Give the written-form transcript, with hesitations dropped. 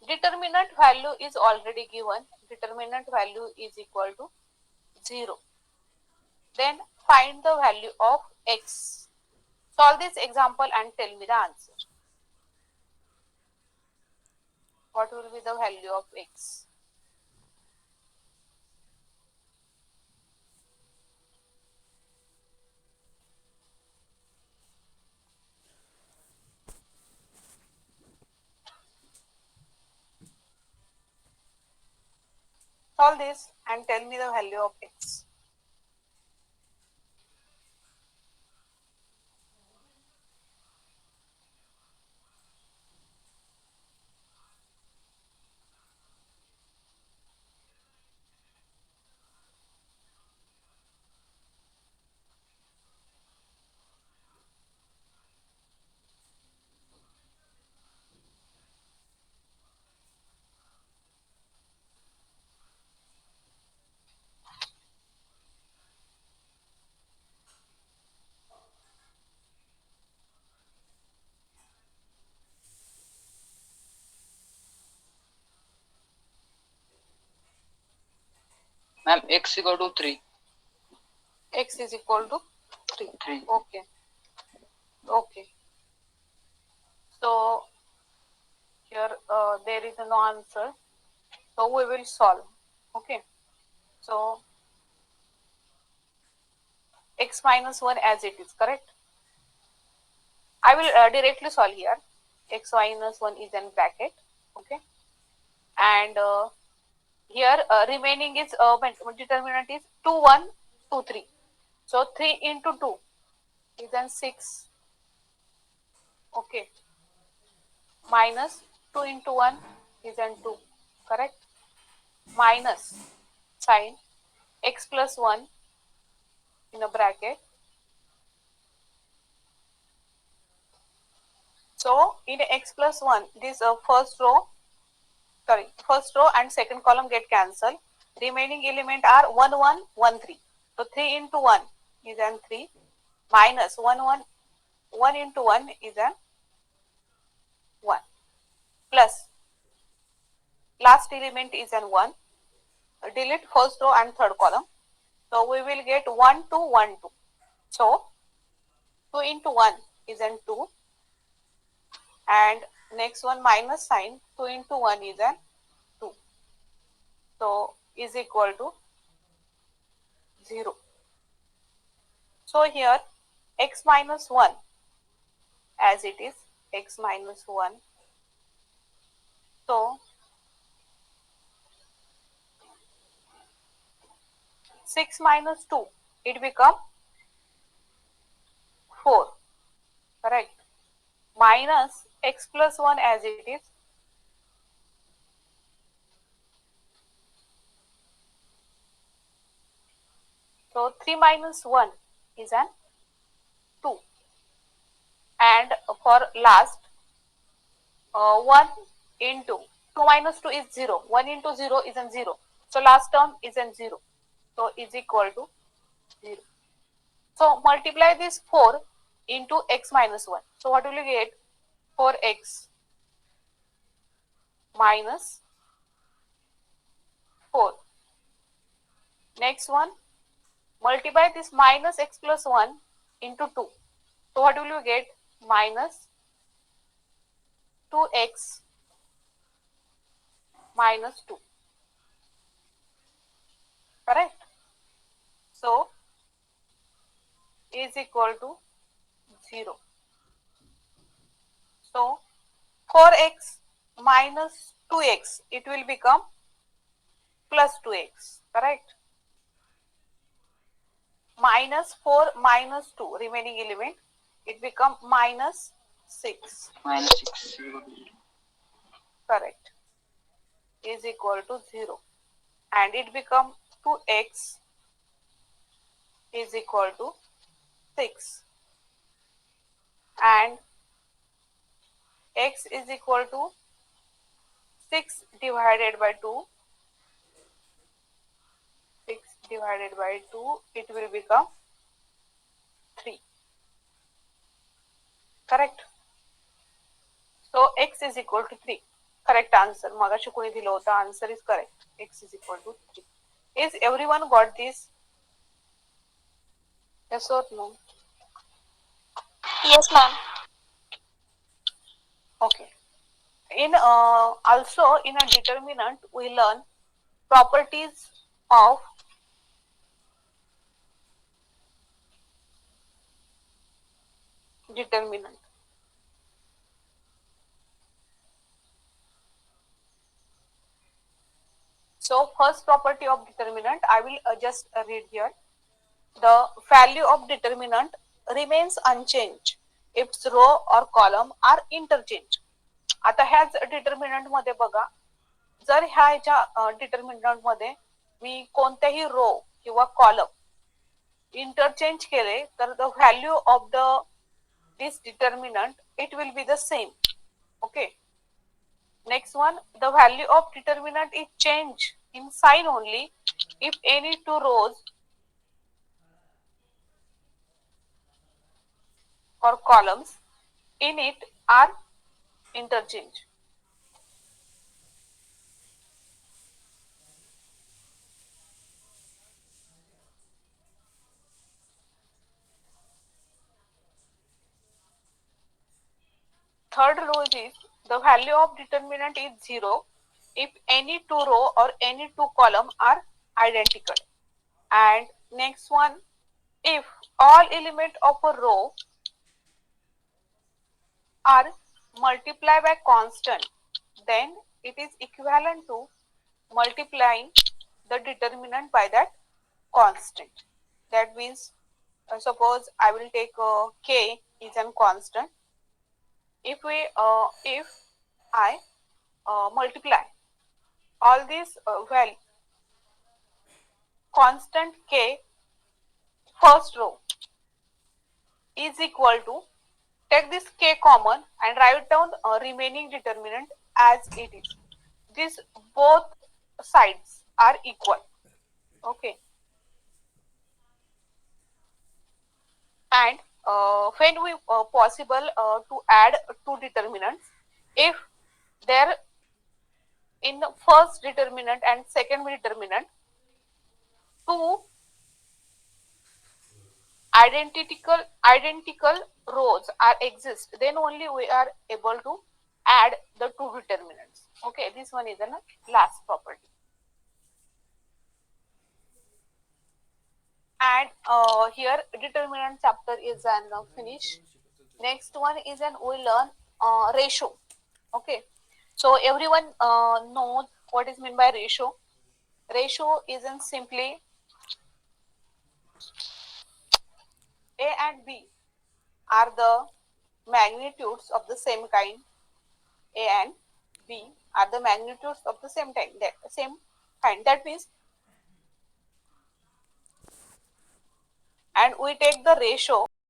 determinant value is already given. Determinant value is equal to 0. Then find the value of x. Solve this example and tell me the answer. What will be the value of x? Solve this and tell me the value of x. Ma'am, x equal to 3. X is equal to 3. 3. Okay. Okay. So here there is no answer. So we will solve. Okay. So x minus 1 as it is, correct? I will directly solve here. X minus 1 is in bracket. Okay. And here remaining is determinant is 2, 1, 2, 3. So 3 into 2 is then 6. Okay. Minus 2 into 1 is then 2. Correct? Minus sign x plus 1 in a bracket. So in x plus 1, this first row and second column get cancelled. Remaining element are 1, 1, 1, 3. So 3 into 1 is an 3 minus 1, 1, 1 into 1 is an 1 plus last element is an 1. Delete first row and third column. So we will get 1, 2, 1, 2. So 2 into 1 is an 2 and next one minus sign 2 into 1 is an 2. So is equal to 0. So here x minus 1 as it is x minus 1. So 6 minus 2 it become 4, correct? Minus x plus 1 as it is. So 3 minus 1 is an 2 and for last 1 into 2 minus 2 is 0. 1 into 0 is an 0. So last term is an 0. So is equal to 0. So multiply this 4 into x minus 1. So what will you get? 4x minus 4. Next one, multiply this minus x plus 1 into 2. So what will you get? Minus 2x minus 2. Correct? So is equal to 0. So 4x minus 2x, it will become plus 2x, correct? Minus 4 minus 2, remaining element, it become minus 6. Minus 6. Correct. Is equal to 0. And it become 2x is equal to 6. And x is equal to 6 divided by 2. 6 divided by 2, it will become 3. Correct? So x is equal to 3. Correct answer मगाशी कोणी दिलं होतं answer is correct x is equal to 3. Is everyone got this? Yes or no? Yes, ma'am. Okay. In also in a determinant we learn properties of determinant. So first property of determinant I will just read here. The value of determinant remains unchanged if row or column are interchanged. आता ह्याच determinant मध्ये बघा जर ह्याच्या determinant मध्ये मी कोणत्याही रो किंवा column interchange केले तर the value of the this determinant it will be the same. Okay. Next one, the value of determinant is changed in sign only if any two rows or columns in it are interchanged. Third row is the value of determinant is 0 if any two row or any two column are identical. And next one, if all element of a row are multiplied by constant, then it is equivalent to multiplying the determinant by that constant. That means suppose I will take k is a constant. If I multiply all these value constant k first row is equal to take this k common and write down remaining determinant as it is. These both sides are equal. Okay. And when we possible to add two determinants if there in the first determinant and second determinant two identical rows are exist, then only we are able to add the two determinants. Okay, this one is the last property. And here determinant chapter is finish. Next one is an we learn ratio. Okay, so everyone knows what is meant by ratio. Ratio is in simply A and B are the magnitudes of the same kind. A and B are the magnitudes of the same time. That same kind. That means, and we take the ratio